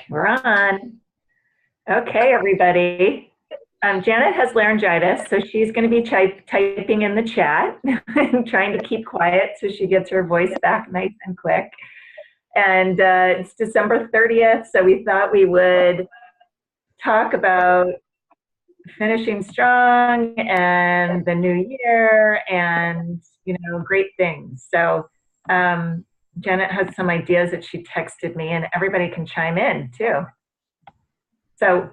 We're on. Okay, everybody. Janet has laryngitis, so she's going to be typing in the chat and trying to keep quiet so she gets her voice back nice and quick. And it's December 30th, so we thought we would talk about finishing strong and the new year and, great things. So Janet has some ideas that she texted me, and everybody can chime in too. So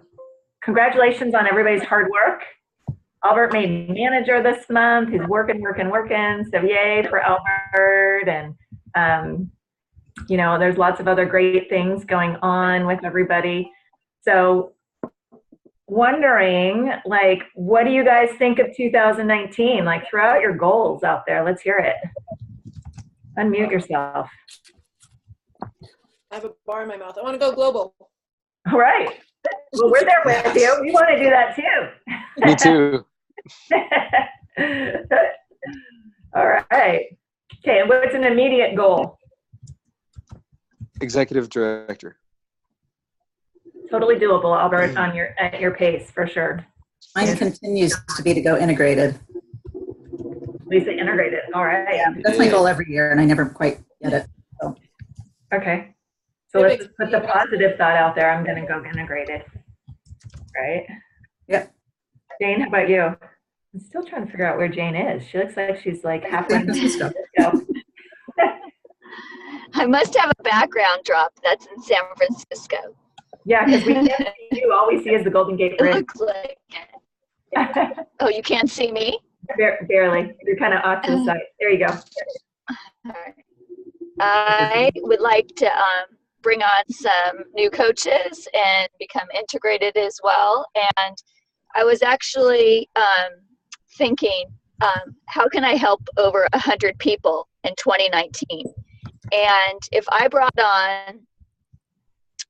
congratulations on everybody's hard work. Albert made manager this month. He's working. So yay for Albert. And, there's lots of other great things going on with everybody. So wondering, what do you guys think of 2019? Throw out your goals out there. Let's hear it. Unmute yourself. I have a bar in my mouth. I want to go global. All right. Well, we're there with you. We want to do that too. Me too. All right. Okay, and what's an immediate goal? Executive director. Totally doable, Albert, at your pace for sure. Mine continues to be to go integrated. Lisa integrated. All right. Yeah, that's my goal every year, and I never quite get it. So. Okay. So let's put the positive thought out there. I'm going to go integrated. Right? Yep. Jane, how about you? I'm still trying to figure out where Jane is. She looks like she's halfway in San Francisco. I must have a background drop that's in San Francisco. Yeah, because we can't see you. All we see is the Golden Gate Bridge. It looks like it. Oh, you can't see me? Barely. You're kind of off to the side. There you go. All right. I would like to bring on some new coaches and become integrated as well. And I was actually thinking, how can I help over 100 people in 2019? And if I brought on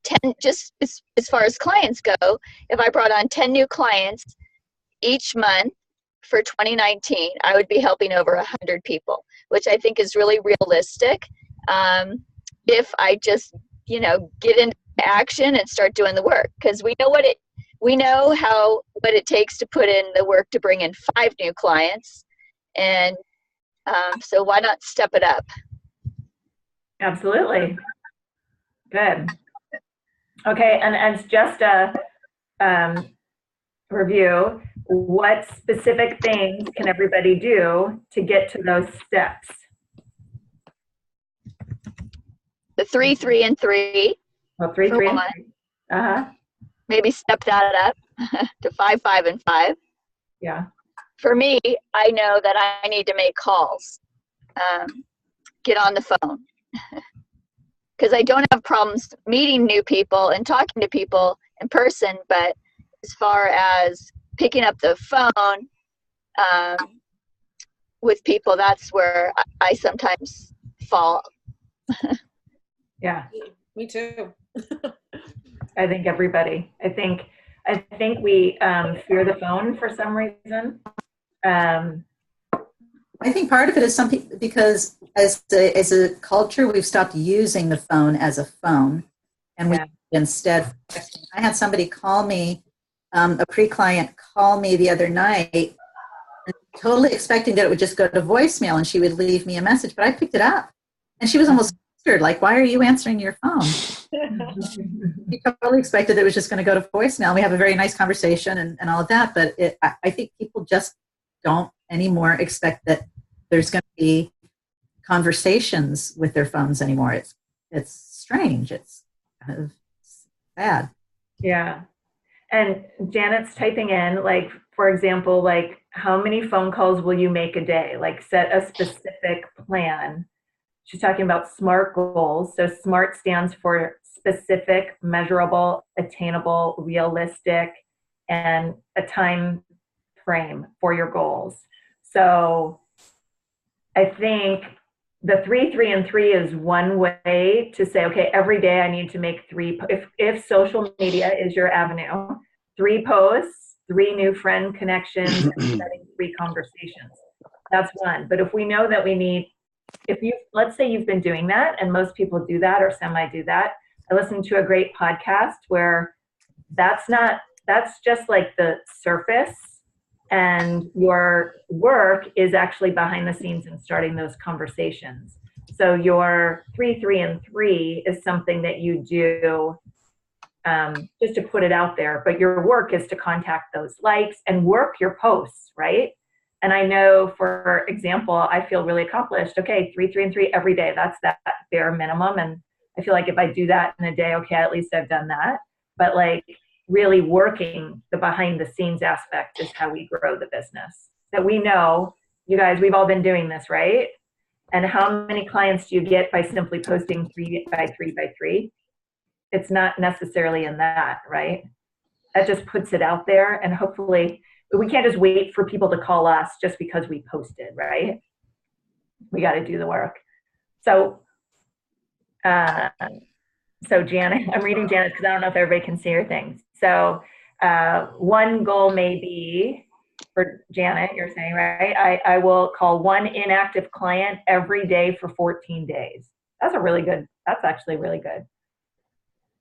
10, just as far as clients go, if I brought on 10 new clients each month for 2019, I would be helping over 100 people, which I think is really realistic. If I just, get into action and start doing the work, because we know what it takes to put in the work to bring in 5 new clients. And so why not step it up? Absolutely. Good. Okay, and as just a review, what specific things can everybody do to get to those steps? The 3, 3, and 3. Well, 3, 3, and 3. Maybe step that up to 5, 5, and 5. Yeah. For me, I know that I need to make calls, get on the phone, because I don't have problems meeting new people and talking to people in person, but as far as picking up the phone with people, that's where I sometimes fall. Yeah. Me too. I think everybody. I think we fear the phone for some reason. I think part of it is because as a culture, we've stopped using the phone as a phone, and we instead. I had somebody call me, a pre-client call me the other night, totally expecting that it would just go to voicemail and she would leave me a message, but I picked it up, and she was almost scared, why are you answering your phone? She totally expected it was just going to go to voicemail. We have a very nice conversation and all of that, but I think people just don't anymore expect that there's going to be conversations with their phones anymore. It's strange. It's kind of sad. Yeah. And Janet's typing in, for example, how many phone calls will you make a day? Set a specific plan. She's talking about SMART goals. So SMART stands for specific, measurable, attainable, realistic, and a time frame for your goals. So I think the 3, 3, and 3 is one way to say, okay, every day I need to make 3. If social media is your avenue, 3 posts, 3 new friend connections, and setting 3 conversations. That's one. But if we know that we need, let's say you've been doing that, and most people do that or semi do that, I listened to a great podcast where that's just like the surface, and your work is actually behind the scenes and starting those conversations. So your 3, 3, and 3 is something that you do just to put it out there, but your work is to contact those likes and work your posts, right? And I know, for example, I feel really accomplished. Okay, 3, 3, and 3 every day. That's that bare minimum. And I feel like if I do that in a day, okay, at least I've done that. But like really working the behind the scenes aspect is how we grow the business. That we know, you guys, we've all been doing this, right? And how many clients do you get by simply posting 3 by 3 by 3? It's not necessarily in that, right? That just puts it out there, and hopefully we can't just wait for people to call us just because we posted, right? We got to do the work. So, Janet, I'm reading Janet because I don't know if everybody can see her things. So one goal may be, for Janet, you're saying, right? I will call one inactive client every day for 14 days. That's actually really good.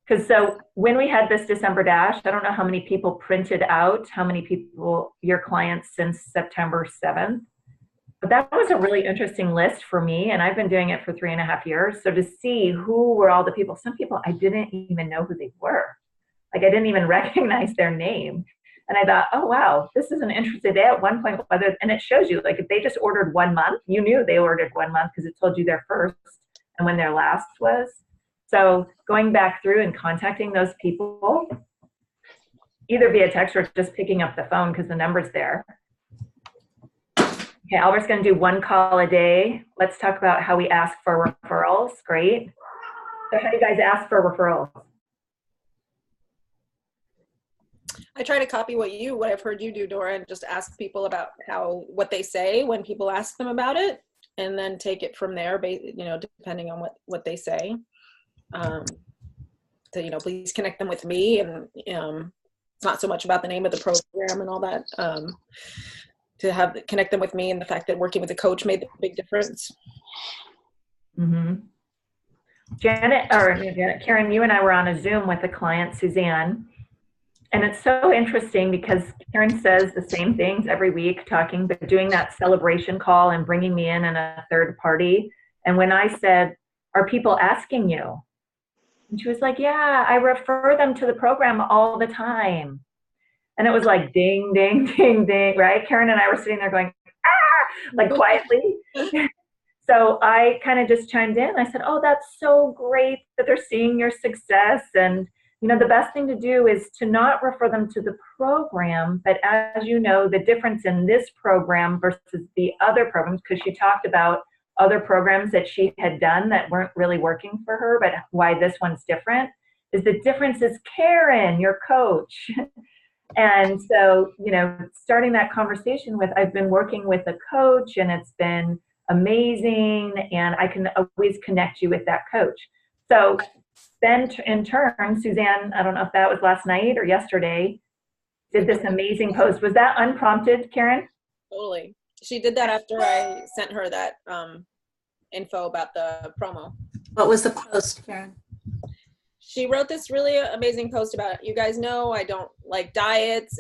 Because so when we had this December Dash, I don't know how many people printed out, how many people, your clients since September 7th. But that was a really interesting list for me, and I've been doing it for 3.5 years. So to see who were all the people, some people I didn't even know who they were. Like I didn't even recognize their name. And I thought, oh, wow, this is an interesting day at one point, and it shows you, like if they just ordered 1 month, you knew they ordered 1 month because it told you their first and when their last was. So going back through and contacting those people, either via text or just picking up the phone because the number's there. Okay, Albert's going to do 1 call a day. Let's talk about how we ask for referrals. Great. So how do you guys ask for referrals? I try to copy what I've heard you do, Dora, and just ask people about what they say when people ask them about it, and then take it from there, depending on what they say. So, please connect them with me, and it's not so much about the name of the program and all that. To connect them with me, and the fact that working with a coach made a big difference. Mm-hmm. Karen, you and I were on a Zoom with a client, Suzanne, and it's so interesting because Karen says the same things every week, but doing that celebration call and bringing me in and a third party. And when I said, "Are people asking you?" And she was like, "Yeah, I refer them to the program all the time." And it was like ding, ding, ding, ding, right? Karen and I were sitting there going, ah, like quietly. So I kind of just chimed in. I said, oh, that's so great that they're seeing your success. And, the best thing to do is to not refer them to the program. But as you know, the difference in this program versus the other programs, because she talked about other programs that she had done that weren't really working for her, but why this one's different, is the difference is Karen, your coach. And so, starting that conversation with, I've been working with a coach and it's been amazing, and I can always connect you with that coach. So then in turn, Suzanne, I don't know if that was last night or yesterday, did this amazing post. Was that unprompted, Karen? Totally. She did that after I sent her that info about the promo. What was the post, Karen? She wrote this really amazing post about, you guys know I don't like diets,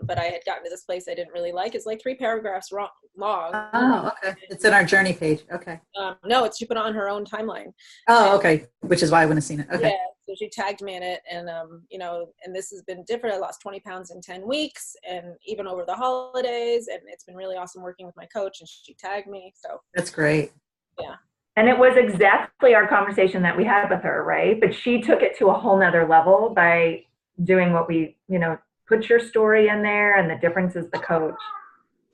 but I had gotten to this place I didn't really like. It's like 3 paragraphs long. Oh, okay. It's in our journey page. Okay. No, she put it on her own timeline. Oh, okay. Which is why I wouldn't have seen it. Okay. Yeah, so she tagged me in it, and and this has been different. I lost 20 pounds in 10 weeks, and even over the holidays, and it's been really awesome working with my coach, and she tagged me. So that's great. Yeah. And it was exactly our conversation that we had with her, right? But she took it to a whole nother level by doing what we, put your story in there, and the difference is the coach.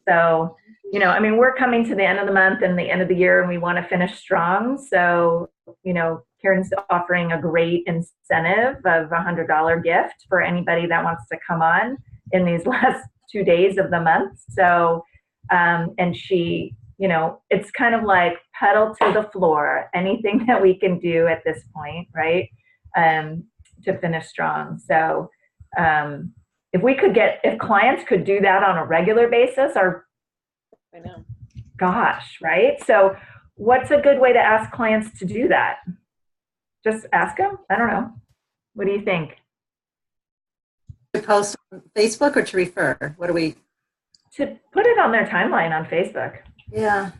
So, we're coming to the end of the month and the end of the year, and we want to finish strong. So, Karen's offering a great incentive of $100 gift for anybody that wants to come on in these last 2 days of the month. So, and she, it's kind of like pedal to the floor, anything that we can do at this point, right? To finish strong. So if clients could do that on a regular basis, I know. Gosh, right? So what's a good way to ask clients to do that? Just ask them? I don't know. What do you think? To post on Facebook or to refer? What do we? To put it on their timeline on Facebook. Yeah.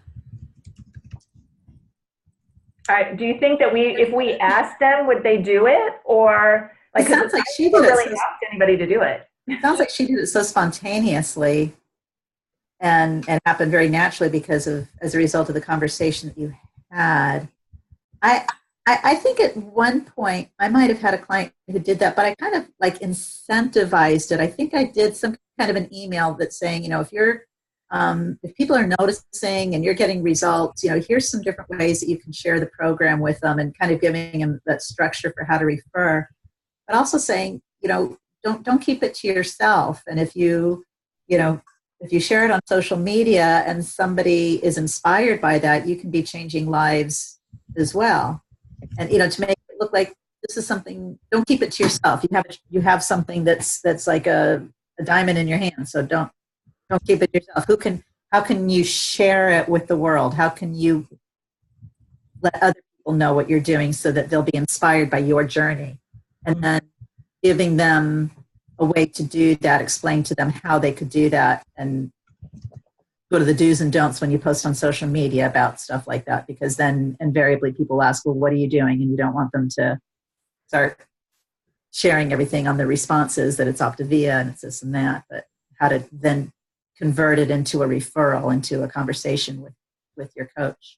Do you think that if we asked them, would they do it? Or like, It sounds like she never did it. really asked anybody to do it. It sounds like she did it so spontaneously and happened very naturally because of as a result of the conversation that you had. I think at one point I might have had a client who did that, but I kind of like incentivized it. I think I did some kind of an email that's saying, you know, if people are noticing and you're getting results, you know, here's some different ways that you can share the program with them, and kind of giving them that structure for how to refer, but also saying, you know, don't keep it to yourself. And if you share it on social media and somebody is inspired by that, you can be changing lives as well. And, you know, to make it look like this is something, don't keep it to yourself. You have something that's like a diamond in your hand. So don't keep it to yourself. How can you share it with the world? How can you let other people know what you're doing so that they'll be inspired by your journey? And then giving them a way to do that, explain to them how they could do that, and go to the do's and don'ts when you post on social media about stuff like that, because then invariably people ask, well, what are you doing? And you don't want them to start sharing everything on the responses that it's Optavia and it's this and that, but how to then convert it into a referral, into a conversation with your coach.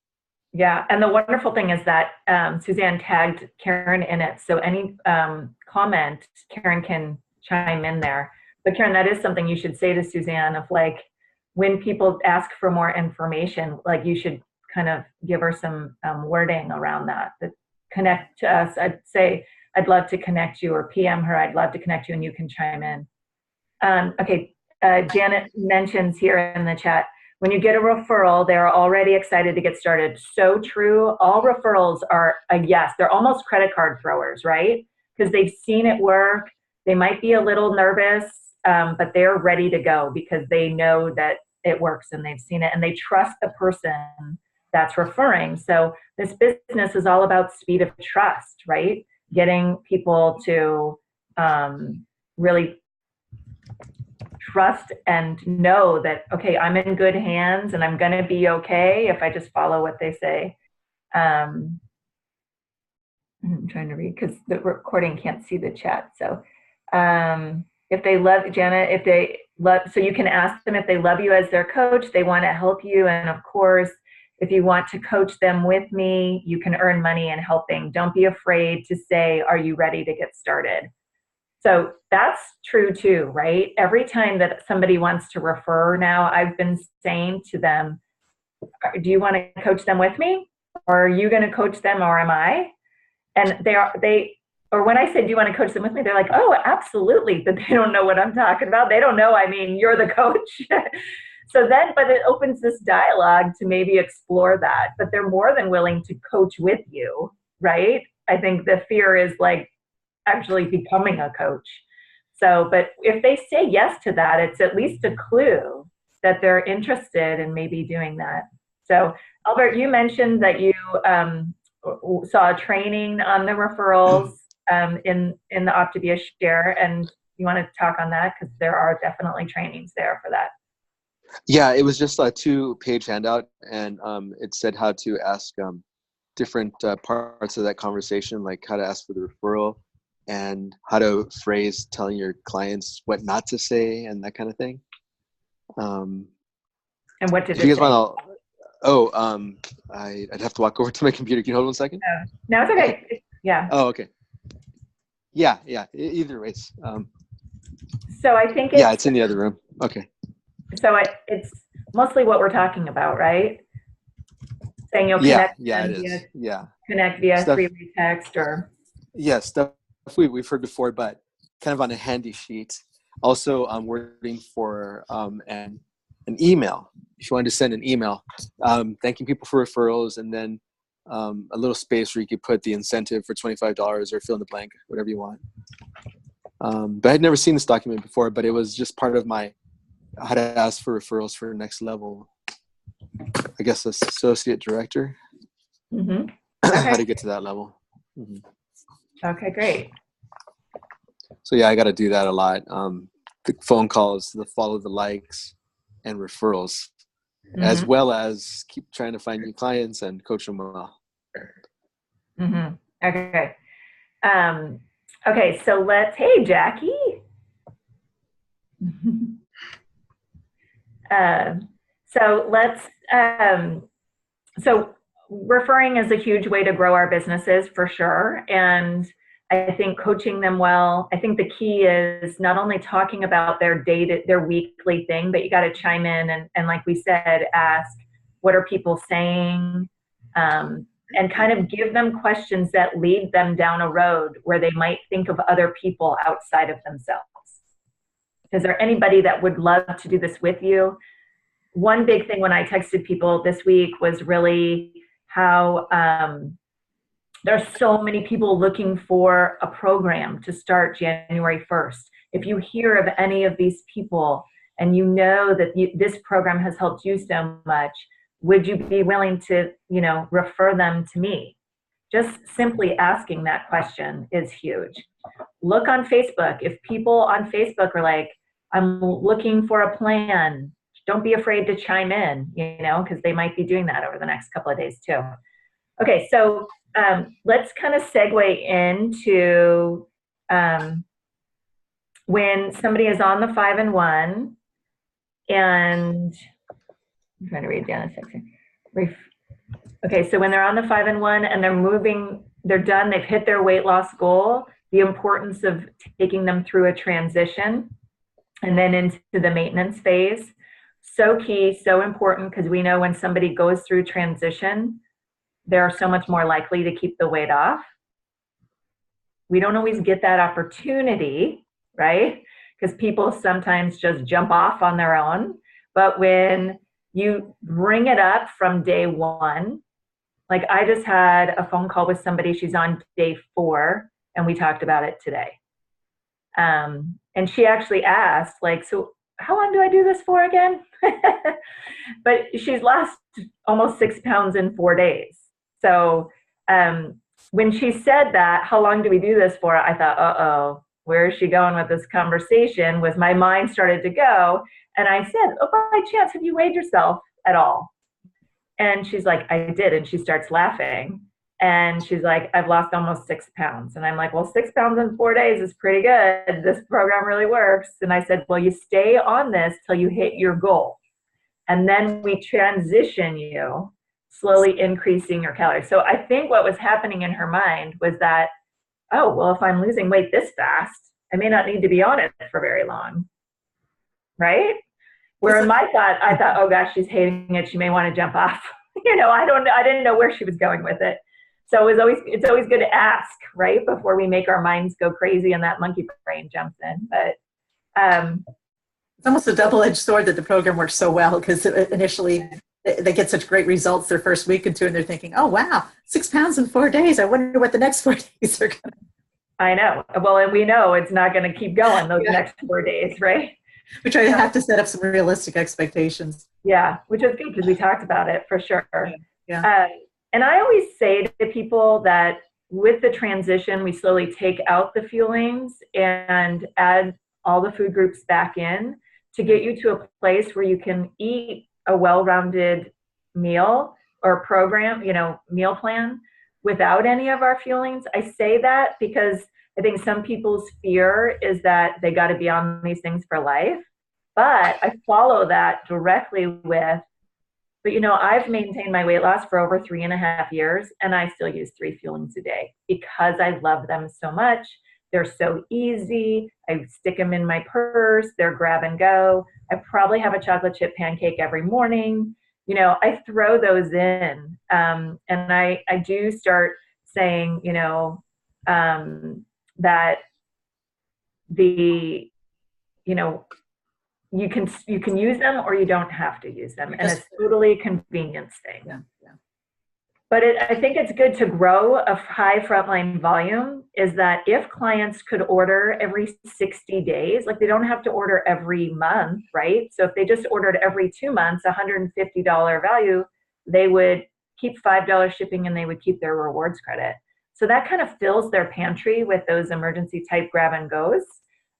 Yeah, and the wonderful thing is that Suzanne tagged Karen in it, so any comment, Karen can chime in there. But Karen, that is something you should say to Suzanne, of like, when people ask for more information, like you should kind of give her some wording around that connect to us. I'd say, I'd love to connect you, or PM her, I'd love to connect you, and you can chime in. Okay, Janet mentions here in the chat, when you get a referral, they're already excited to get started. So true. All referrals are a yes. They're almost credit card throwers, right? Because they've seen it work. They might be a little nervous, but they're ready to go because they know that it works and they've seen it and they trust the person that's referring. So this business is all about speed of trust, right? Getting people to really trust and know that, okay, I'm in good hands and I'm going to be okay if I just follow what they say. I'm trying to read because the recording can't see the chat. So if they love, Janet, if they love, so you can ask them if they love you as their coach, they want to help you. And of course, if you want to coach them with me, you can earn money in helping. Don't be afraid to say, are you ready to get started? So that's true too, right? Every time that somebody wants to refer now, I've been saying to them, do you want to coach them with me? Or are you going to coach them, or am I? And or when I say, do you want to coach them with me? They're like, oh, absolutely. But they don't know what I'm talking about. They don't know, I mean, you're the coach. So then, but it opens this dialogue to maybe explore that. But they're more than willing to coach with you, right? I think the fear is like actually becoming a coach. So, but if they say yes to that, it's at least a clue that they're interested in maybe doing that. So, Albert, you mentioned that you saw a training on the referrals in the Optavia Share, and you want to talk on that because there are definitely trainings there for that. Yeah, it was just a 2-page handout, and it said how to ask different parts of that conversation, like how to ask for the referral and how to phrase telling your clients what not to say and that kind of thing. And what did if you guys say? want to, I'd have to walk over to my computer. Can you hold 1 second? No, it's okay. Yeah. Oh, okay. Yeah. Either ways. So I think it's in the other room. Okay. So it's mostly what we're talking about, right? Saying you'll connect. Yeah, it is. Yeah. Connect via Stuff, three-way text or. Yeah, stuff we've heard before, but kind of on a handy sheet. Also, wording for an email. If you wanted to send an email, thanking people for referrals, and then a little space where you could put the incentive for $25 or fill in the blank, whatever you want. But I had never seen this document before, but it was just part of my how to ask for referrals for next level, I guess, associate director. Mm-hmm. Okay. How to get to that level. Mhm. Okay, great. So yeah, I got to do that a lot. The phone calls, the follow the likes, and referrals, as Mhm. well as keep trying to find new clients and coach them well. Mhm. Okay. Okay, so hey, Jackie. So so referring is a huge way to grow our businesses for sure. And I think coaching them well, I think the key is not only talking about their weekly thing, but you got to chime in and like we said, ask, what are people saying? And kind of give them questions that lead them down a road where they might think of other people outside of themselves. Is there anybody that would love to do this with you? One big thing when I texted people this week was really how there's so many people looking for a program to start January 1st. If you hear of any of these people and you know that this program has helped you so much, would you be willing to, refer them to me? Just simply asking that question is huge. Look on Facebook. If people on Facebook are like, I'm looking for a plan, don't be afraid to chime in, because they might be doing that over the next couple of days too. Okay, so let's kind of segue into when somebody is on the 5-in-1, and I'm trying to read down a section. Okay, so when they're on the 5-in-1 and they're done, they've hit their weight loss goal, the importance of taking them through a transition and then into the maintenance phase. So key, so important, because we know when somebody goes through transition, they're so much more likely to keep the weight off. We don't always get that opportunity, right? Because people sometimes just jump off on their own. But when you bring it up from day one, like I just had a phone call with somebody, she's on day 4, and we talked about it today. And she actually asked, like, so how long do I do this for again? But she's lost almost 6 pounds in 4 days. So when she said that, how long do we do this for? I thought, uh-oh, where is she going with this conversation? Was my mind started to go. And I said, oh, by chance, have you weighed yourself at all? And she's like, I did. And she starts laughing. And she's like, I've lost almost 6 pounds. And I'm like, well, 6 pounds in 4 days is pretty good. This program really works. And I said, well, you stay on this till you hit your goal. And then we transition you, slowly increasing your calories. So I think what was happening in her mind was that, oh, well, if I'm losing weight this fast, I may not need to be on it for very long. Right? Where in my thought, I thought, oh gosh, she's hating it. She may want to jump off. I didn't know where she was going with it. So it's always good to ask, right? Before we make our minds go crazy and that monkey brain jumps in. But it's almost a double-edged sword that the program works so well, because initially they get such great results their first week or two, and they're thinking, oh wow, 6 pounds in 4 days. I wonder what the next 4 days are going to be. I know. Well, and we know it's not going to keep going those next 4 days, right? We try to have to set up some realistic expectations. Yeah, which is good because we talked about it for sure. Yeah. And I always say to people that with the transition, we slowly take out the fuelings and add all the food groups back in to get you to a place where you can eat a well-rounded meal or program, meal plan without any of our fuelings. I say that because I think some people's fear is that they got to be on these things for life. But I follow that directly with, I've maintained my weight loss for over 3.5 years, and I still use 3 fuelings a day because I love them so much. They're so easy. I stick them in my purse. They're grab and go. I probably have a chocolate chip pancake every morning. I throw those in. And I do start saying, that you can use them or you don't have to use them. And it's totally a convenience thing. Yeah. But I think it's good to grow a high frontline volume, is that if clients could order every 60 days, like they don't have to order every month, right? So if they just ordered every 2 months, $150 value, they would keep $5 shipping and they would keep their rewards credit. So that kind of fills their pantry with those emergency type grab and goes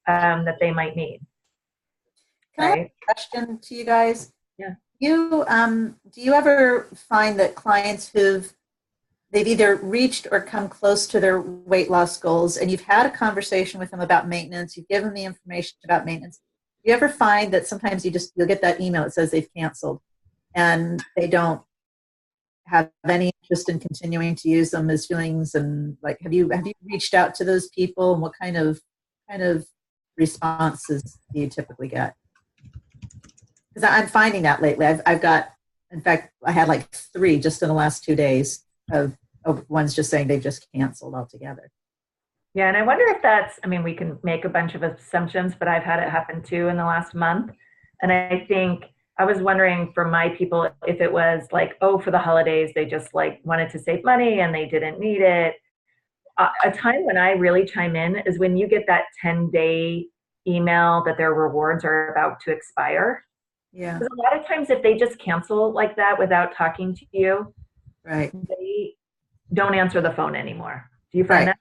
that they might need. Can I ask Right? a question to you guys? Yeah. Do you ever find that clients they've either reached or come close to their weight loss goals, and you've had a conversation with them about maintenance, you've given them the information about maintenance? Do you ever find that sometimes you'll get that email that says they've canceled and they don't have any interest in continuing to use them as feelings? And like, have you reached out to those people, and what kind of responses do you typically get? Because I'm finding that lately. I've got, in fact, I had like 3 just in the last 2 days of ones just saying they've just canceled altogether. Yeah, and I wonder if that's, I mean, we can make a bunch of assumptions, but I've had it happen too in the last month. And I think I was wondering for my people if it was like, oh, for the holidays, they just like wanted to save money and they didn't need it. A time when I really chime in is when you get that 10-day email that their rewards are about to expire. Yeah. Because a lot of times if they just cancel like that without talking to you, Right. they don't answer the phone anymore. Do you find Right. that?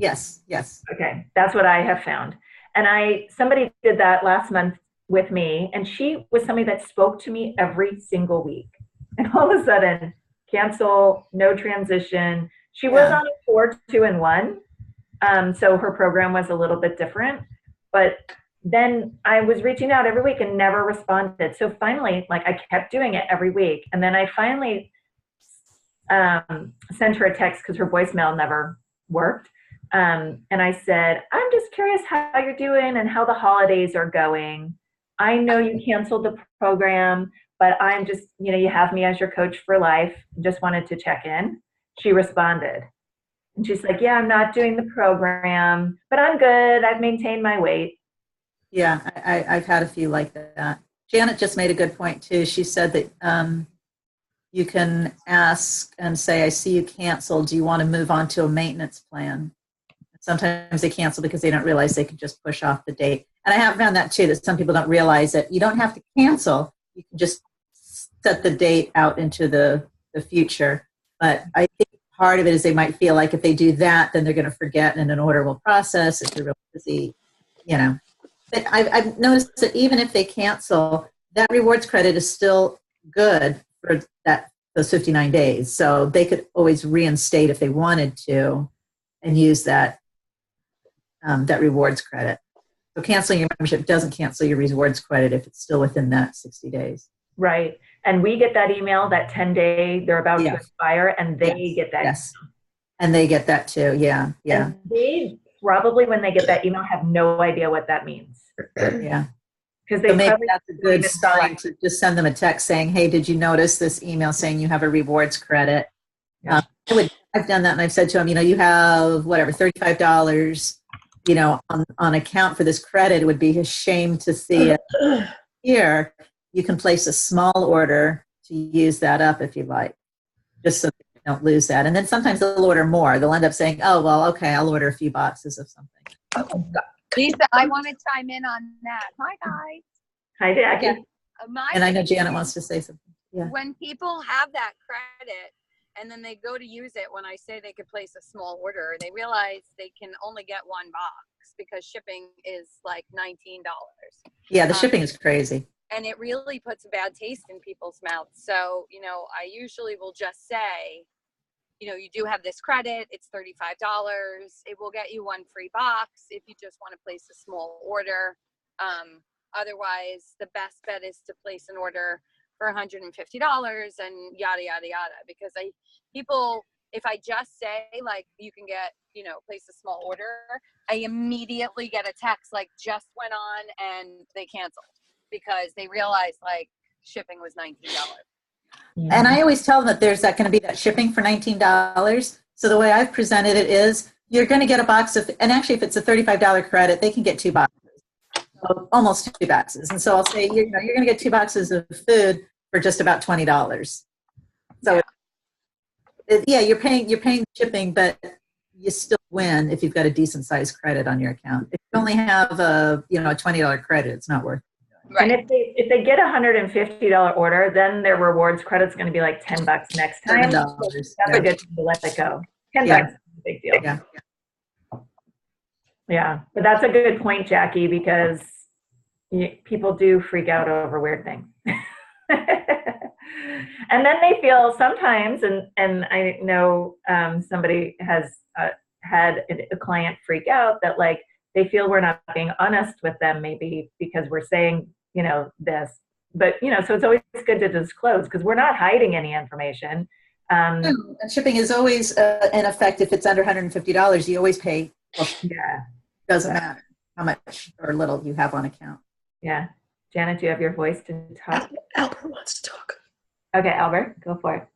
Yes. Yes. Okay, that's what I have found. And somebody did that last month with me, and she was somebody that spoke to me every single week. And all of a sudden, cancel, no transition. She was Yeah. on a 4, 2, and 1. So her program was a little bit different. But then I was reaching out every week and never responded. So finally, like I kept doing it every week. And then I finally sent her a text because her voicemail never worked. And I said, I'm just curious how you're doing and how the holidays are going. I know you canceled the program, but I'm just, you have me as your coach for life. Just wanted to check in. She responded. And she's like, yeah, I'm not doing the program, but I'm good. I've maintained my weight. Yeah. I've had a few like that. Janet just made a good point too. She said that you can ask and say, I see you canceled. Do you want to move on to a maintenance plan? Sometimes they cancel because they don't realize they can just push off the date. And I have found that too, that some people don't realize that you don't have to cancel. You can just set the date out into the future. But I think part of it is they might feel like if they do that, then they're going to forget and an order will process if they're really busy, But I've noticed that even if they cancel, that rewards credit is still good for those 59 days. So they could always reinstate if they wanted to and use that rewards credit. So canceling your membership doesn't cancel your rewards credit if it's still within that 60 days. Right. And we get that email, that 10-day, they're about to expire, and they get that. Yes. And they get that too. Yeah. Yeah. And they probably, when they get that email, have no idea what that means. Yeah. Because they So maybe probably that's a good sign to just send them a text saying, hey, did you notice this email saying you have a rewards credit? Yeah. I've done that, and I've said to them, you have whatever, $35, on account for this credit. It would be a shame to see it here. You can place a small order to use that up if you like, just so you don't lose that. And then sometimes they'll order more. They'll end up saying, oh, well, okay, I'll order a few boxes of something. Lisa, I want to chime in on that. Hi, guys. Hi, Jackie. Yeah. My And I know thing Janet is, wants to say something. Yeah. when people have that credit and then they go to use it, when I say they could place a small order, they realize they can only get one box because shipping is like $19. Yeah, the shipping is crazy. And it really puts a bad taste in people's mouths. So, I usually will just say, you do have this credit. It's $35. It will get you one free box if you just want to place a small order. Otherwise, the best bet is to place an order for $150 and yada, yada, yada. Because if I just say like, you can get, place a small order, I immediately get a text like just went on and they canceled because they realized like shipping was $19. And I always tell them that there's going to be that shipping for $19. So the way I've presented it is you're going to get a box of, and actually if it's a $35 credit, they can get 2 boxes, so almost 2 boxes. And so I'll say, you're going to get 2 boxes of food for just about $20. So you're paying shipping, but you still win if you've got a decent sized credit on your account. If you only have a $20 credit, it's not worth it. Right. And if they get a $150 order, then their rewards credit's going to be like $10 next time. $10, That's a good time to let it go. $10. Big deal. Yeah. Yeah, but that's a good point, Jackie, because people do freak out over weird things. And then they feel sometimes, and I know somebody has had a client freak out that like they feel we're not being honest with them, maybe because we're saying, this. But, so it's always good to disclose because we're not hiding any information. And shipping is always in effect. If it's under $150, you always pay. Well, Yeah. Doesn't matter how much or little you have on account. Yeah. Janet, do you have your voice to talk? Albert wants to talk. Okay, Albert, go for it.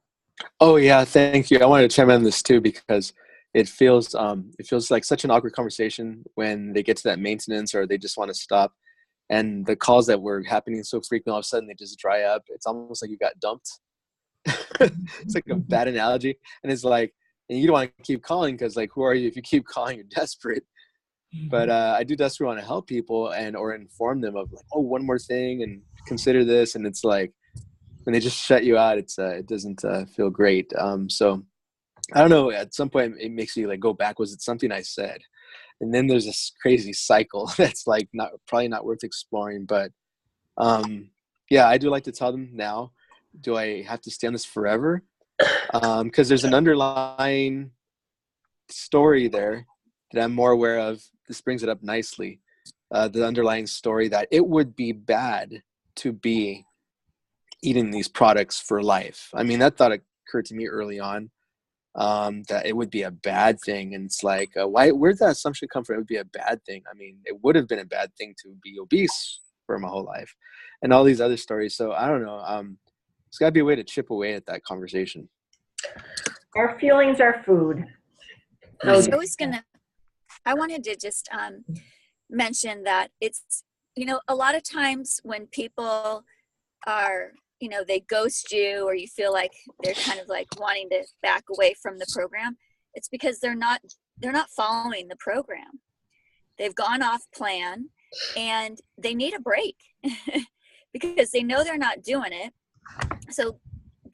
Oh yeah, thank you. I wanted to chime in on this too because it feels like such an awkward conversation when they get to that maintenance or they just want to stop, and the calls that were happening so frequently all of a sudden they just dry up. It's almost like you got dumped. It's like a bad analogy, and it's like, and you don't want to keep calling because like, who are you if you keep calling? You're desperate. But I do desperately want to help people or inform them of like, oh, one more thing and consider this, and it's like when they just shut you out, it doesn't feel great. So I don't know. At some point, it makes you like go back. Was it something I said? And then there's this crazy cycle that's like probably not worth exploring. But yeah, I do like to tell them now. Do I have to stay on this forever? Because there's an underlying story there that I'm more aware of. This brings it up nicely. The underlying story that it would be bad to be eating these products for life. I mean, that thought occurred to me early on, that it would be a bad thing. And it's like, where'd that assumption come from? It would be a bad thing. I mean, it would have been a bad thing to be obese for my whole life and all these other stories. So I don't know. There's got to be a way to chip away at that conversation. Our feelings are food. I wanted to just mention that it's, a lot of times when people are, they ghost you or you feel like they're kind of like wanting to back away from the program, it's because they're not following the program. They've gone off plan and they need a break because they know they're not doing it. So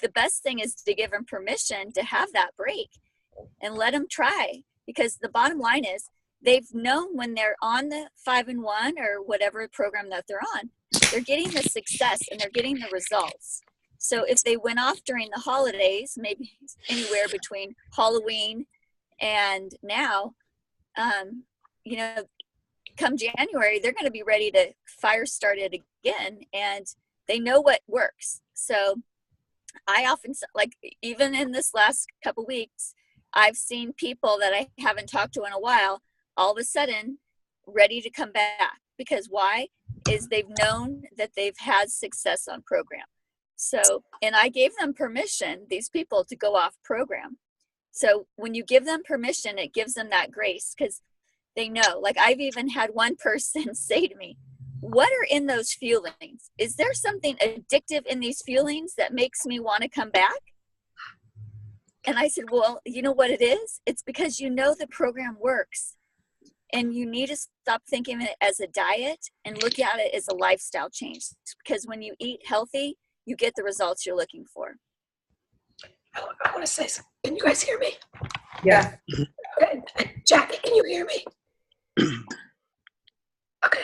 the best thing is to give them permission to have that break and let them try, because the bottom line is they've known when they're on the 5-in-1 or whatever program that they're on, they're getting the success and they're getting the results. So if they went off during the holidays, maybe anywhere between Halloween and now, come January, they're going to be ready to fire start it again, and they know what works. So I often, like even in this last couple weeks, I've seen people that I haven't talked to in a while, all of a sudden ready to come back. Because why? Is they've known that they've had success on program. So, and I gave them permission, these people, to go off program. So when you give them permission, it gives them that grace, because they know. Like I've even had one person say to me, what are in those feelings? Is there something addictive in these feelings that makes me want to come back? And I said, well, you know what it is? It's because you know the program works. And you need to stop thinking of it as a diet and look at it as a lifestyle change. Because when you eat healthy, you get the results you're looking for. I want to say something. Can you guys hear me? Yeah. Okay. Jackie, can you hear me? Okay.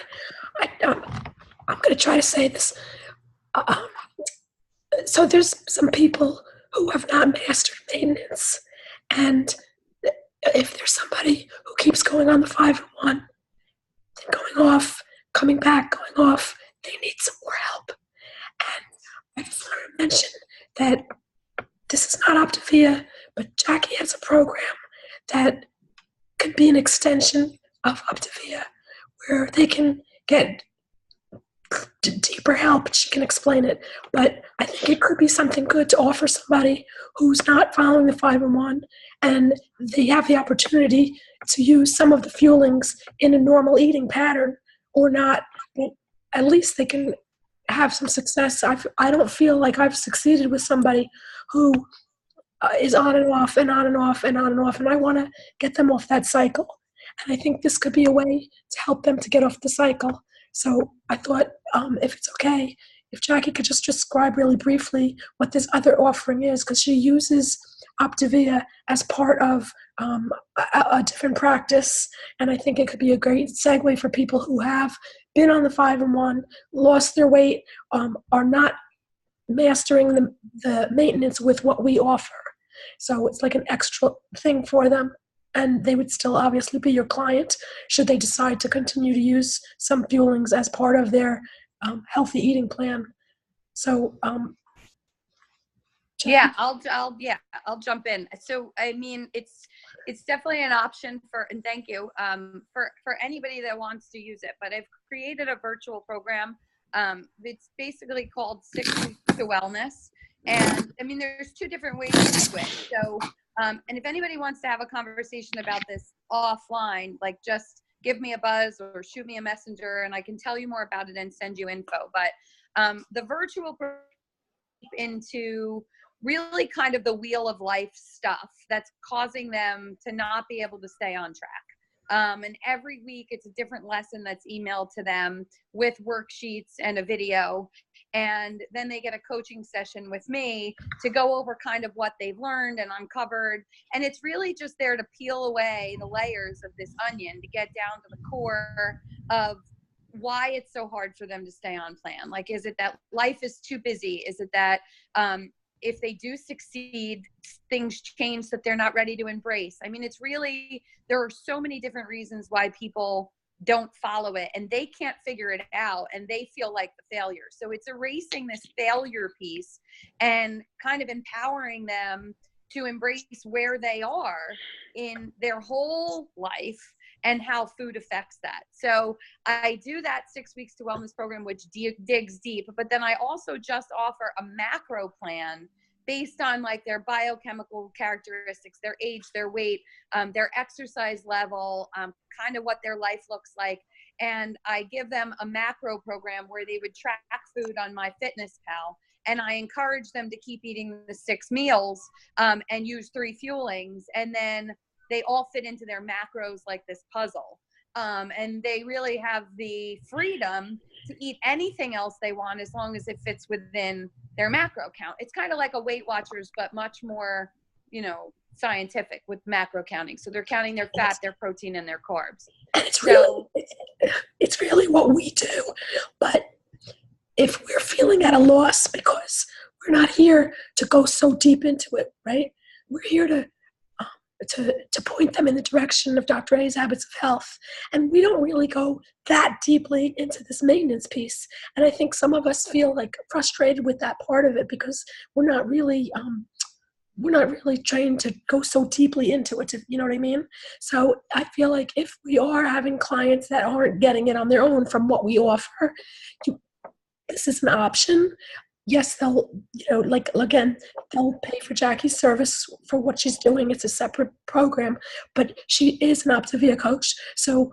I'm going to try to say this. So there's some people who have not mastered maintenance. And if there's somebody who keeps going on the 5-in-1, then going off, coming back, going off, they need some more help. And I just want to mention that this is not Optavia, but Jackie has a program that could be an extension of Optavia, where they can get deeper help. She can explain it, but I think it could be something good to offer somebody who's not following the 5-in-1, and they have the opportunity to use some of the fuelings in a normal eating pattern or not. But at least they can have some success. I don't feel like I've succeeded with somebody who is on and off and on and off and on and off, and I want to get them off that cycle. And I think this could be a way to help them to get off the cycle. So I thought, if it's okay, if Jackie could just describe really briefly what this other offering is, because she uses Optavia as part of a different practice. And I think it could be a great segue for people who have been on the 5-in-1, lost their weight, are not mastering the maintenance with what we offer. So it's like an extra thing for them. And they would still obviously be your client should they decide to continue to use some fuelings as part of their healthy eating plan. So, yeah, I'll jump in. So, I mean, it's definitely an option for, and thank you, for anybody that wants to use it. But I've created a virtual program. It's basically called 6 Weeks to Wellness. And I mean, there's 2 different ways to do it. So, and if anybody wants to have a conversation about this offline, like just give me a buzz or shoot me a messenger and I can tell you more about it and send you info. But the virtual into really kind of the wheel of life stuff that's causing them to not be able to stay on track. And every week it's a different lesson that's emailed to them with worksheets and a video. And then they get a coaching session with me to go over kind of what they've learned and uncovered. And it's really just there to peel away the layers of this onion to get down to the core of why it's so hard for them to stay on plan. Like, is it that life is too busy? Is it that if they do succeed, things change that they're not ready to embrace? I mean, it's really, there are so many different reasons why people don't follow it and they can't figure it out and they feel like the failure. So it's erasing this failure piece and kind of empowering them to embrace where they are in their whole life and how food affects that. So I do that 6 Weeks to Wellness program, which digs deep, but then I also just offer a macro plan based on like their biochemical characteristics, their age, their weight, their exercise level, kind of what their life looks like. And I give them a macro program where they would track food on MyFitnessPal. And I encourage them to keep eating the 6 meals and use 3 fuelings. And then they all fit into their macros like this puzzle. And they really have the freedom to eat anything else they want as long as it fits within their macro count. It's kind of like a Weight Watchers, but much more, scientific with macro counting. So they're counting their fat, their protein, and their carbs. And it's really what we do. But if we're feeling at a loss because we're not here to go so deep into it, right? We're here to point them in the direction of Dr. A's Habits of Health. And we don't really go that deeply into this maintenance piece. And I think some of us feel like frustrated with that part of it because we're not really trained to go so deeply into it, you know what I mean? So I feel like if we are having clients that aren't getting it on their own from what we offer, this is an option. Yes, they'll pay for Jackie's service for what she's doing. It's a separate program, but she is an Optavia coach. So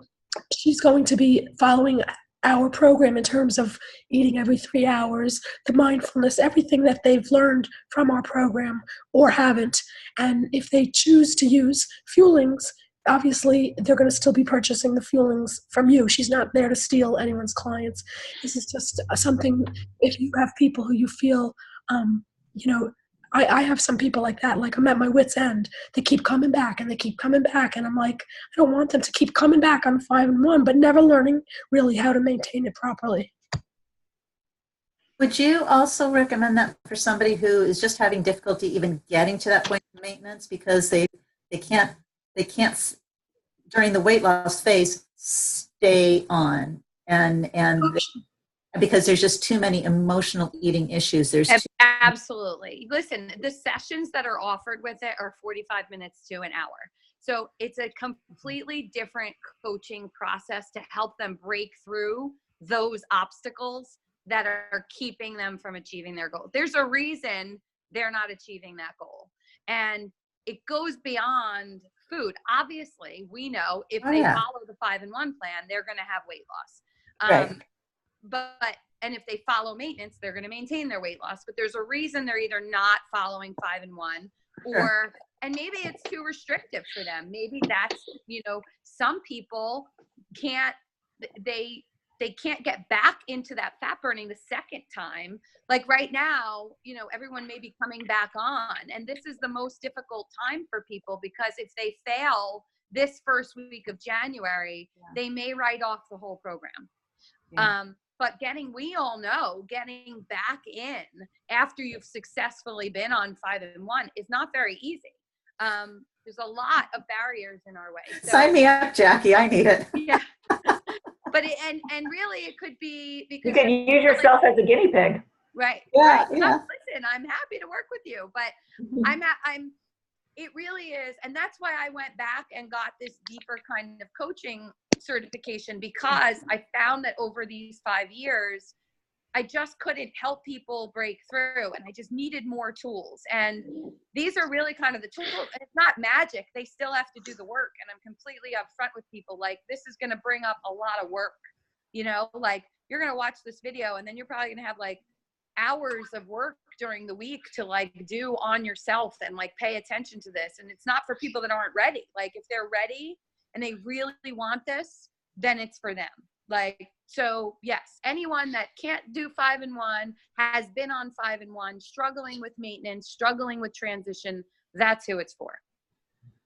she's going to be following our program in terms of eating every 3 hours, the mindfulness, everything that they've learned from our program or haven't. And if they choose to use fuelings, obviously they're going to still be purchasing the fuelings from you. She's not there to steal anyone's clients. This is just something, if you have people who you feel, I have some people like that, like I'm at my wit's end. They keep coming back and they keep coming back. And I'm like, I don't want them to keep coming back on 5-in-1, but never learning really how to maintain it properly. Would you also recommend that for somebody who is just having difficulty even getting to that point of maintenance because they can't during the weight loss phase stay on and because there's just too many emotional eating issues. Absolutely. Listen, the sessions that are offered with it are 45 minutes to an hour. So it's a completely different coaching process to help them break through those obstacles that are keeping them from achieving their goal. There's a reason they're not achieving that goal. And it goes beyond food. Obviously, we know if they follow the 5-in-1 plan, they're going to have weight loss. Right. And if they follow maintenance, they're going to maintain their weight loss. But there's a reason they're either not following 5-in-1 or, and maybe it's too restrictive for them. Maybe that's, some people can't, they they can't get back into that fat burning the second time, like right now, you know, everyone may be coming back on, and this is the most difficult time for people, because if they fail this first week of January, they may write off the whole program. But we all know getting back in after you've successfully been on 5 and 1 is not very easy. There's a lot of barriers in our way. So, sign me up, Jackie. I need it. yeah. But and really it could be because You can use yourself as a guinea pig. right. Yeah, Right. yeah. Listen, I'm happy to work with you, but it really is. And that's why I went back and got this deeper kind of coaching certification, because I found that over these 5 years, I just couldn't help people break through, and I just needed more tools. And these are really kind of the tools. And it's not magic. They still have to do the work. And I'm completely upfront with people. Like, this is going to bring up a lot of work, you know, like you're going to watch this video and then you're probably going to have like hours of work during the week to like do on yourself and like pay attention to this. And it's not for people that aren't ready. Like, if they're ready and they really want this, then it's for them. Like, so yes, anyone that can't do 5 and 1, has been on 5 and 1, struggling with maintenance, struggling with transition, that's who it's for.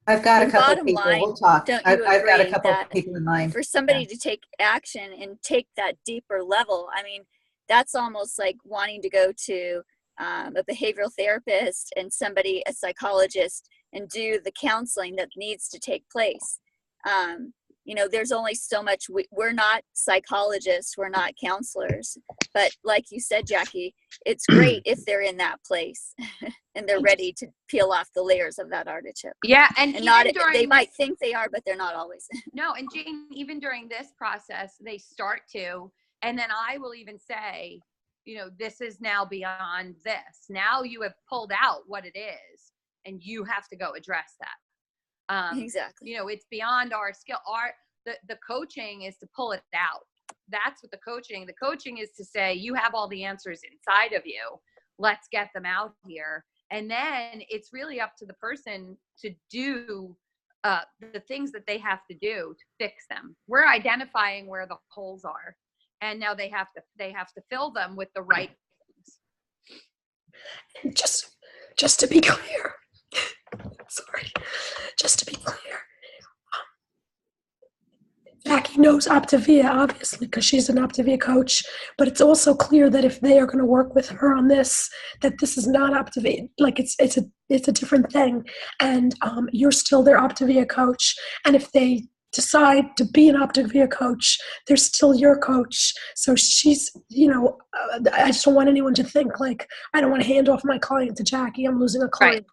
I've got a And couple of bottom people. line, We'll talk. don't you I've got a agree couple of that people in mind. for somebody to take action and take that deeper level, I mean, that's almost like wanting to go to a behavioral therapist and somebody, a psychologist, and do the counseling that needs to take place. You know, there's only so much. We're not psychologists, we're not counselors, but like you said, Jackie, it's great if they're in that place and they're ready to peel off the layers of that artichoke. Yeah, and not even they might think they are, but they're not always. No, and Jane, even during this process, they start to, and then I will even say, you know, this is now beyond this. Now you have pulled out what it is, and you have to go address that. Exactly. You know, it's beyond our skill. The coaching is to pull it out. That's what the coaching is, to say, you have all the answers inside of you. Let's get them out here. And then it's really up to the person to do the things that they have to do to fix them. We're identifying where the holes are, and now they have to fill them with the right things. Just to be clear, sorry, just to be clear, Jackie knows Optavia, obviously, because she's an Optavia coach, but it's also clear that if they are going to work with her on this, that this is not Optavia. Like, it's a different thing, and you're still their Optavia coach. And if they decide to be an Optavia coach, they're still your coach. So she's, you know, I just don't want anyone to think like, I don't want to hand off my client to Jackie. I'm losing a client.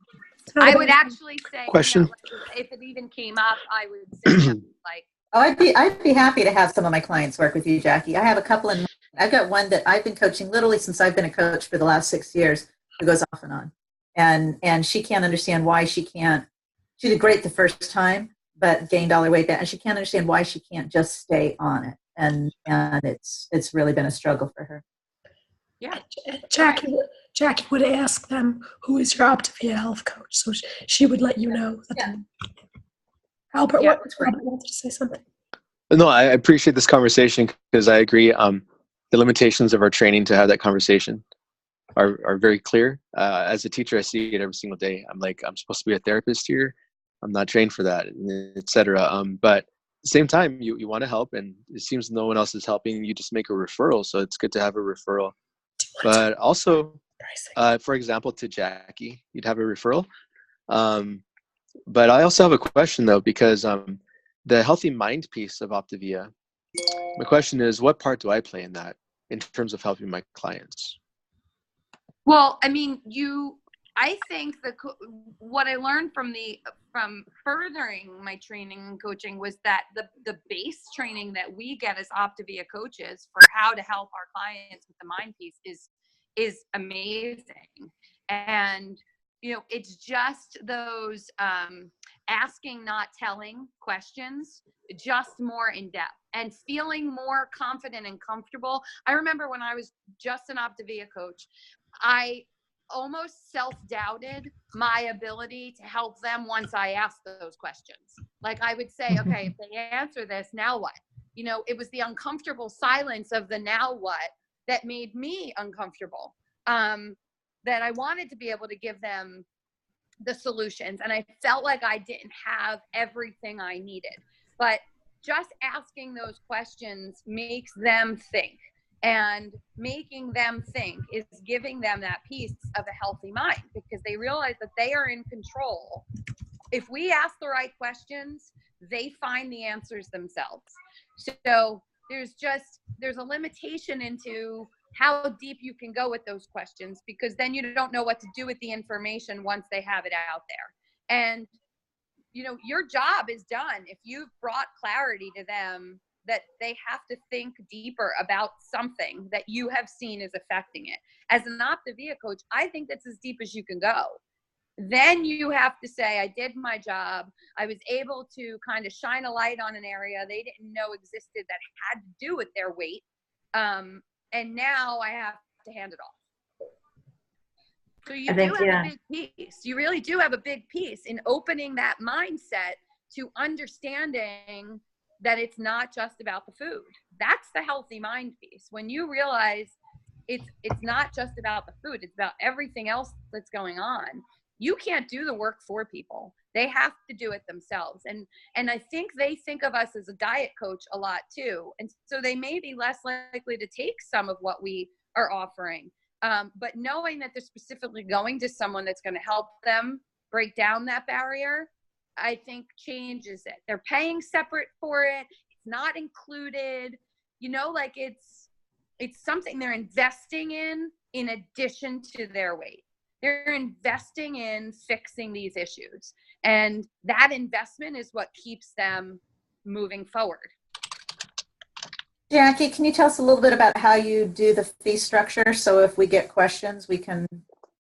Right. I would actually say, Question. you know, like, if it even came up, I would say like. Oh, I'd be happy to have some of my clients work with you, Jackie. I have a couple in mind. I've got one that I've been coaching literally since I've been a coach for the last 6 years, who goes off and on. And she can't understand why she did great the first time, but gained all her weight back. And she can't understand why she can't just stay on it. And it's really been a struggle for her. Yeah. Jackie would ask them, who is your Optavia health coach? So she would let you know. Yeah. Albert, Yeah. Robert wanted to say something. No, I appreciate this conversation, because I agree. The limitations of our training to have that conversation are very clear. As a teacher, I see it every single day. I'm like, I'm supposed to be a therapist here. I'm not trained for that, etc. But at the same time, you want to help, and it seems no one else is helping. You just make a referral, so it's good to have a referral. But also, for example, to Jackie, you'd have a referral. But I also have a question, though, because the healthy mind piece of Optavia, my question is, what part do I play in that in terms of helping my clients? Well, I mean, I think what I learned from furthering my training and coaching was that the base training that we get as Optavia coaches for how to help our clients with the mind piece is amazing. And, you know, it's just those asking, not telling questions, just more in depth and feeling more confident and comfortable. I remember when I was just an Optavia coach, I almost self-doubted my ability to help them once I asked those questions. Like, I would say, okay, if they answer this, now what? you know, it was the uncomfortable silence of the now what that made me uncomfortable. That I wanted to be able to give them the solutions, and I felt like I didn't have everything I needed. But just asking those questions makes them think, and making them think is giving them that piece of a healthy mind, because they realize that they are in control. If we ask the right questions, they find the answers themselves. So there's a limitation into how deep you can go with those questions, because then you don't know what to do with the information once they have it out there. And, you know, your job is done if you've brought clarity to them that they have to think deeper about something that you have seen is affecting it. As an Optavia coach, I think that's as deep as you can go. Then you have to say, I did my job. I was able to kind of shine a light on an area they didn't know existed that had to do with their weight. And now I have to hand it off. So you do have a big piece. You really do have a big piece in opening that mindset to understanding that it's not just about the food. That's the healthy mind piece. When you realize it's not just about the food, it's about everything else that's going on. You can't do the work for people. They have to do it themselves. And I think they think of us as a diet coach a lot too. And so they may be less likely to take some of what we are offering. But knowing that they're specifically going to someone that's going to help them break down that barrier, I think changes it. They're paying separate for it. It's not included, you know, like it's something they're investing in addition to their weight. They're investing in fixing these issues. And that investment is what keeps them moving forward. Jackie, can you tell us a little bit about how you do the fee structure? So if we get questions, we can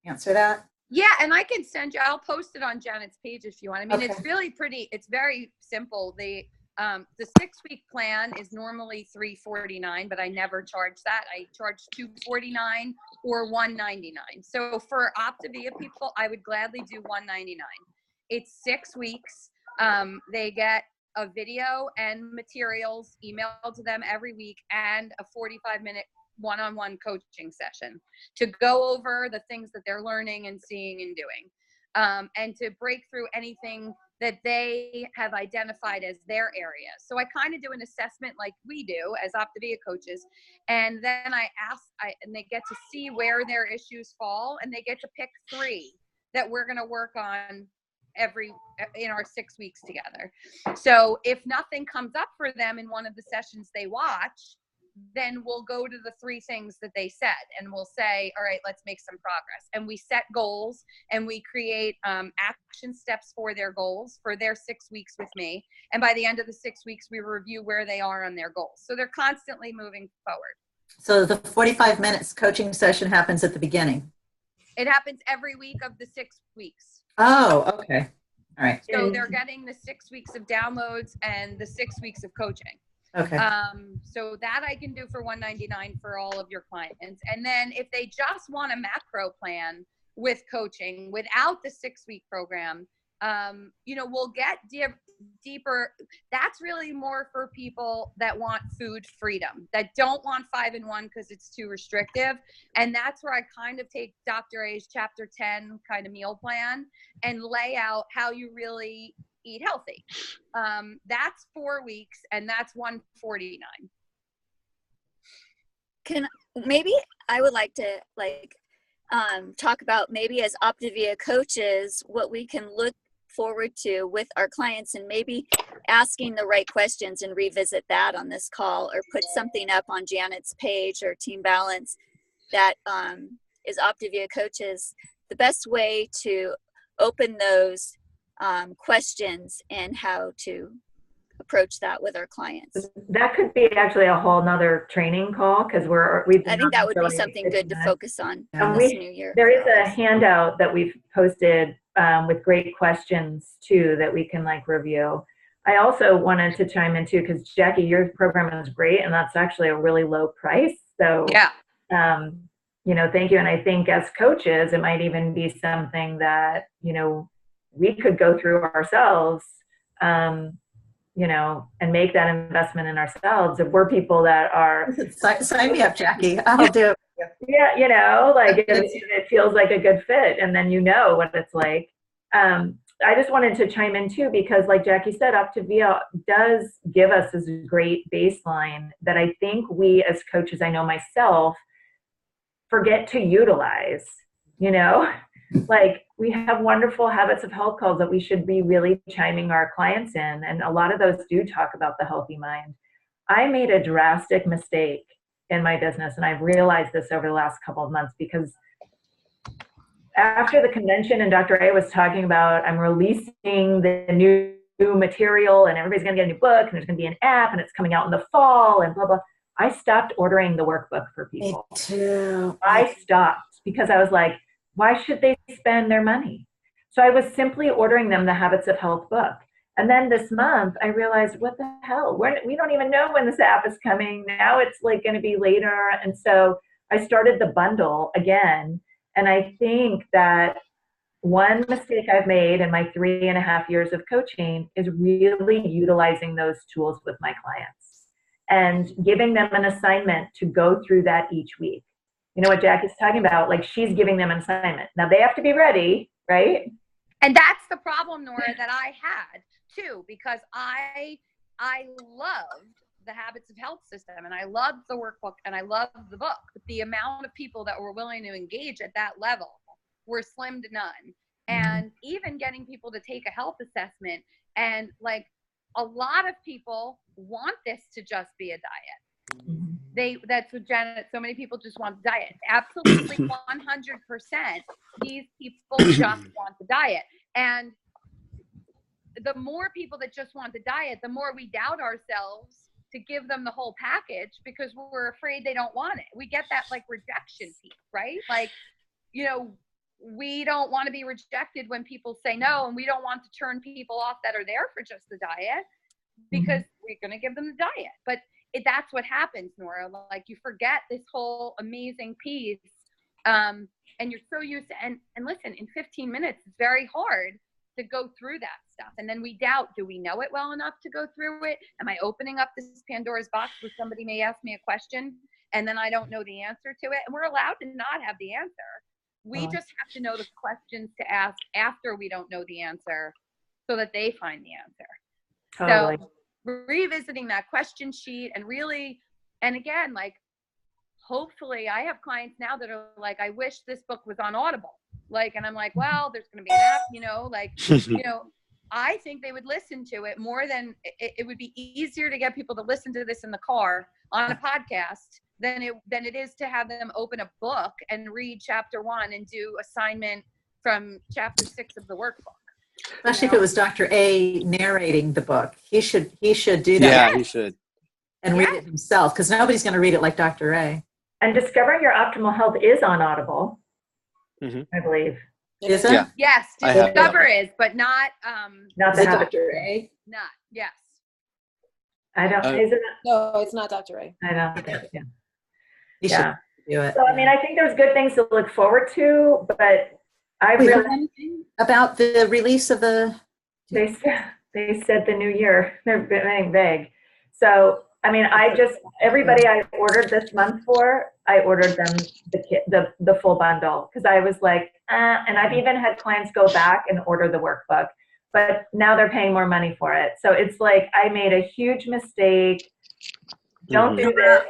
answer that. Yeah, and I can send you, I'll post it on Janet's page if you want. I mean, Okay. It's really pretty, it's very simple. The 6-week plan is normally $349, but I never charge that. I charge $249 or $199. So for Optavia people, I would gladly do $199. It's 6 weeks. They get a video and materials emailed to them every week, and a 45-minute one-on-one coaching session to go over the things that they're learning and seeing and doing, and to break through anything that they have identified as their area. So I kind of do an assessment like we do as Optavia coaches, and then and they get to see where their issues fall, and they get to pick 3 that we're going to work on in our 6 weeks together. So if nothing comes up for them in one of the sessions they watch, then we'll go to the 3 things that they said, and we'll say, all right, let's make some progress. And we set goals, and we create action steps for their goals for their 6 weeks with me. And by the end of the 6 weeks, we review where they are on their goals. So they're constantly moving forward. So the 45 minutes coaching session happens at the beginning. It happens every week of the 6 weeks. Oh, okay. All right. So they're getting the 6 weeks of downloads and the 6 weeks of coaching. Okay. So that I can do for $199 for all of your clients. And then if they just want a macro plan with coaching without the 6-week program, you know, we'll get deeper. That's really more for people that want food freedom, that don't want 5-in-1 because it's too restrictive. And that's where I kind of take Dr. A's chapter 10 kind of meal plan and lay out how you really eat healthy. That's 4 weeks, and that's $149. Maybe I would like to talk about, maybe as Optavia coaches, what we can look forward to with our clients, and maybe asking the right questions, and revisit that on this call, or put something up on Janet's page or Team Balance that is Optavia coaches, the best way to open those questions and how to approach that with our clients. That could be actually a whole nother training call, because I think that would be something good to focus on this new year. There is a handout that we've posted with great questions too that we can review. I also wanted to chime in too, because Jackie, your program is great, and that's actually a really low price. So yeah, you know, thank you. And I think as coaches, it might even be something that, you know, we could go through ourselves, and make that investment in ourselves, if we're people that are, Sign me up, Jackie. I'll do it. yeah, like if it feels like a good fit, and then what it's like. I just wanted to chime in too, because like Jackie said, Optavia does give us this great baseline that I think we as coaches, I know myself, forget to utilize, like we have wonderful habits of health calls that we should be really chiming our clients in. And a lot of those do talk about the healthy mind. I made a drastic mistake in my business, and I've realized this over the last couple of months, because after the convention and Dr. A was talking about, I'm releasing the new material and everybody's going to get a new book and there's going to be an app and it's coming out in the fall and blah, blah. I stopped ordering the workbook for people. Me too. I stopped because I was like, why should they spend their money? So I was simply ordering them the Habits of Health book. And then this month I realized, what the hell? We don't even know when this app is coming. Now it's like going to be later. And so I started the bundle again. And I think that one mistake I've made in my 3.5 years of coaching is really utilizing those tools with my clients and giving them an assignment to go through that each week. You know what Jackie's talking about? Like, she's giving them an assignment. Now they have to be ready, right? And that's the problem, Nora, that I had too, because I loved the Habits of Health system and I loved the workbook and I loved the book, but the amount of people that were willing to engage at that level were slim to none. And even getting people to take a health assessment, and like a lot of people want this to just be a diet. That's what Janet, so many people just want the diet. Absolutely 100%. These people just want the diet. And the more people that just want the diet, the more we doubt ourselves to give them the whole package because we're afraid they don't want it. We get that like rejection piece, right? Like, we don't want to be rejected when people say no, and we don't want to turn people off that are there for just the diet because we're going to give them the diet. But that's what happens, Nora. Like, you forget this whole amazing piece, and you're so used to, and listen, in 15 minutes, it's very hard to go through that stuff. And then we doubt, do we know it well enough to go through it? Am I opening up this Pandora's box where somebody may ask me a question and then I don't know the answer to it? And we're allowed to not have the answer. We just have to know the questions to ask after we don't know the answer so that they find the answer. Totally. So revisiting that question sheet and really, and again, like, hopefully I have clients now that are like, I wish this book was on Audible. Like, and I'm like, well, there's going to be an app, I think they would listen to it more than it would be easier to get people to listen to this in the car on a podcast than it is to have them open a book and read chapter 1 and do assignment from chapter 6 of the workbook. Especially if it was Dr. A narrating the book. He should do that. Yeah, he should. And read it himself, because nobody's going to read it like Dr. A. And Discovering Your Optimal Health is on Audible, I believe. Is it? Yeah. Yes, Discover is, but not Not the habit. Dr. A. not, yes. I don't, is it? No, it's not Dr. A. I don't think, He should do it. So, I mean, I think there's good things to look forward to, but I We heard really, anything about the release of the. they said the new year. They're being vague. So, I mean, everybody I ordered this month for, I ordered them the full bundle, because I was like, and I've even had clients go back and order the workbook, but now they're paying more money for it. So it's like, I made a huge mistake. Don't do this.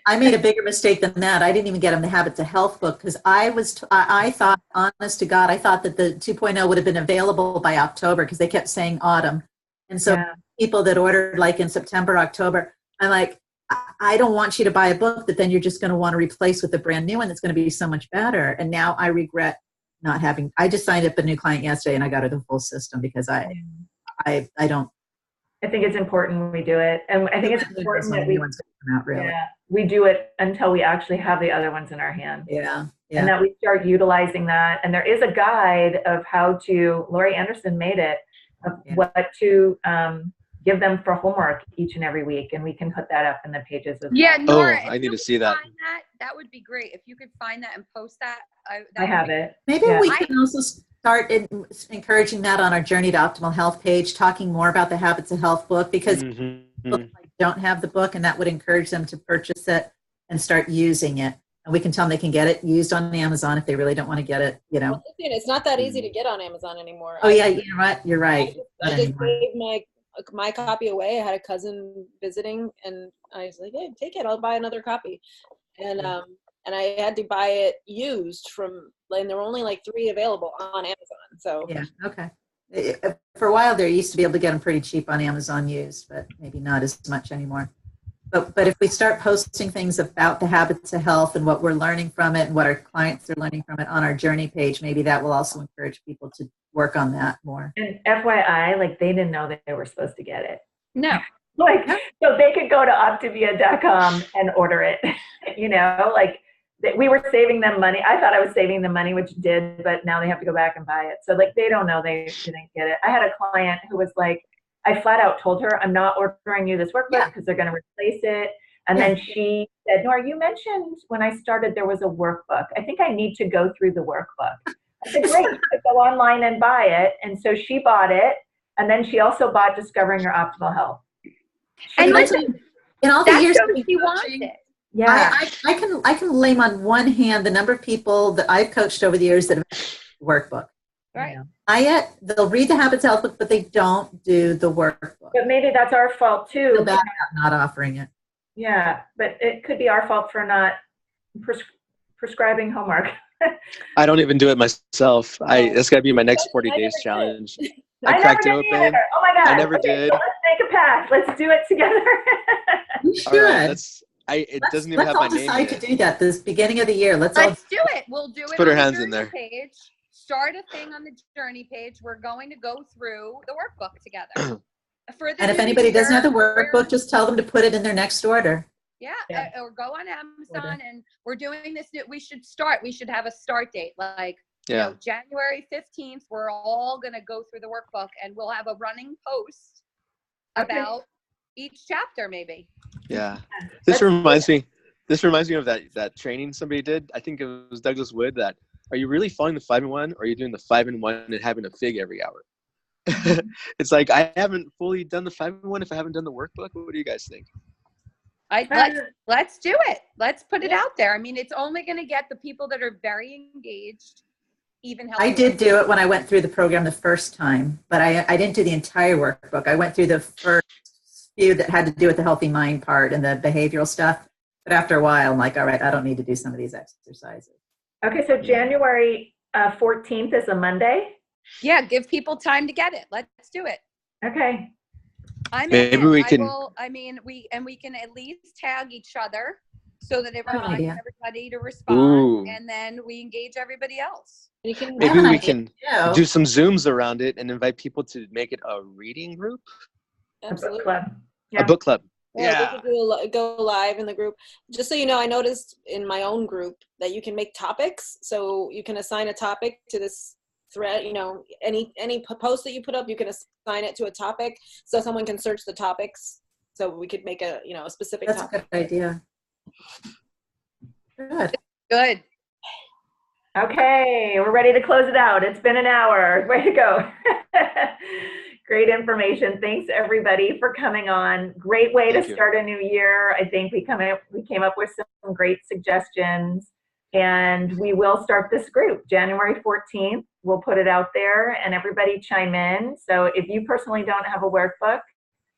I made a bigger mistake than that. I didn't even get him the Habits of Health book, because I thought, honest to God, I thought that the 2.0 would have been available by October, because they kept saying autumn. And so people that ordered like in September, October, I'm like, I don't want you to buy a book that then you're just going to want to replace with a brand new one that's going to be so much better. And now I regret not having. I just signed up a new client yesterday, and I got her the full system because I don't. I think it's important we do it, and I think it's important that we do it until we actually have the other ones in our hand. Yeah. And that we start utilizing that. And there is a guide of how to. Lori Anderson made it of what to give them for homework each and every week, and we can put that up in the pages as well. Nora, I need to see that. That would be great if you could find that and post that. I have it. Maybe we can also start encouraging that on our Journey to Optimal Health page, talking more about the Habits of Health book, because people don't have the book, and that would encourage them to purchase it and start using it. And we can tell them they can get it used on Amazon if they really don't want to get it, you know. Well, it's not that easy to get on Amazon anymore. Oh yeah, you know what? You're right. I just gave my copy away. I had a cousin visiting, and I was like, "Hey, take it. I'll buy another copy." And I had to buy it used and there were only like 3 available on Amazon. So yeah, okay. For a while there, you used to be able to get them pretty cheap on Amazon used, but maybe not as much anymore. But if we start posting things about the Habits of Health and what we're learning from it and what our clients are learning from it on our Journey page, maybe that will also encourage people to work on that more. And FYI, like, they didn't know that they were supposed to get it. No. Like, so they could go to Optavia.com and order it, you know, like we were saving them money. I thought I was saving them money, which did, but now they have to go back and buy it. So like, they don't know they didn't get it. I had a client who was like, I flat out told her, I'm not ordering you this workbook because they're going to replace it. And then she said, Nora, you mentioned when I started there was a workbook. I think I need to go through the workbook. I said, great, you could go online and buy it. And so she bought it. And then she also bought Discovering Your Optimal Health. And listen, in all the that's years what she wanted. Yeah. I can name on one hand the number of people that I've coached over the years that have workbook. Right. They'll read the Habits of Health book, but they don't do the workbook. But maybe that's our fault too. Feel bad about not offering it. Yeah, but it could be our fault for not prescribing homework. I don't even do it myself. That's got to be my next 40 days challenge. I cracked it open. Either. Oh my God. I never did. So let's make a pact. Let's do it together. You should. All right, it doesn't even have my name Let's all yet. decide to do that this beginning of the year. Let's do it. We'll do it. Put on our hands the in there. Page. Start a thing on the Journey page. We're going to go through the workbook together. And if anybody doesn't have the workbook, just tell them to put it in their next order. Yeah. Or go on Amazon, and we're doing this. We should have a start date, like you know, January 15th. We're all going to go through the workbook, and we'll have a running post about each chapter, maybe. Yeah. This reminds me of that training somebody did. I think it was Douglas Wood. That, are you really following the 5-in-1, or are you doing the 5-in-1 and having a fig every hour? It's like, I haven't fully done the 5-in-1 if I haven't done the workbook. What do you guys think? Let's do it. Let's put it out there. I mean, it's only going to get the people that are very engaged even healthier. I did do it when I went through the program the first time, but I didn't do the entire workbook. I went through the first few that had to do with the healthy mind part and the behavioral stuff. But after a while, I'm like, all right, I don't need to do some of these exercises. Okay, so January 14th is a Monday. Yeah, give people time to get it. Let's do it. Okay. Maybe we can. We can at least tag each other so that it reminds everybody to respond. Ooh. And then we engage everybody else. Maybe we can do some Zooms around it and invite people to make it a reading group. Absolutely. A book club. Yeah. A book club. Yeah. We could go live in the group. Just so you know, I noticed in my own group that you can make topics. So you can assign a topic to this thread. You know, any post that you put up, you can assign it to a topic, so someone can search the topics. So we could make a specific topic. That's a good idea. Good. Okay, we're ready to close it out. It's been an hour. Way to go. Great information. Thanks everybody for coming on. Great way to start a new year. I think we came up with some great suggestions, and we will start this group January 14th. We'll put it out there and everybody chime in. So if you personally don't have a workbook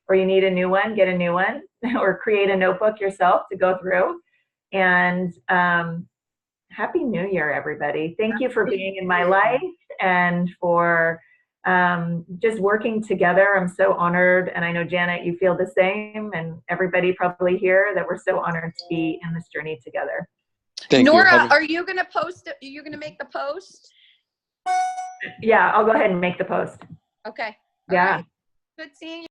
or you need a new one, get a new one or create a notebook yourself to go through. And Happy New Year, everybody. Thank you for being in my life and for just working together. I'm so honored. And I know, Janet, you feel the same, and everybody probably here, that we're so honored to be in this journey together. Thank Nora, you. are you going to post it? Are you going to make the post? Yeah, I'll go ahead and make the post. Okay. Yeah. All right. Good seeing you.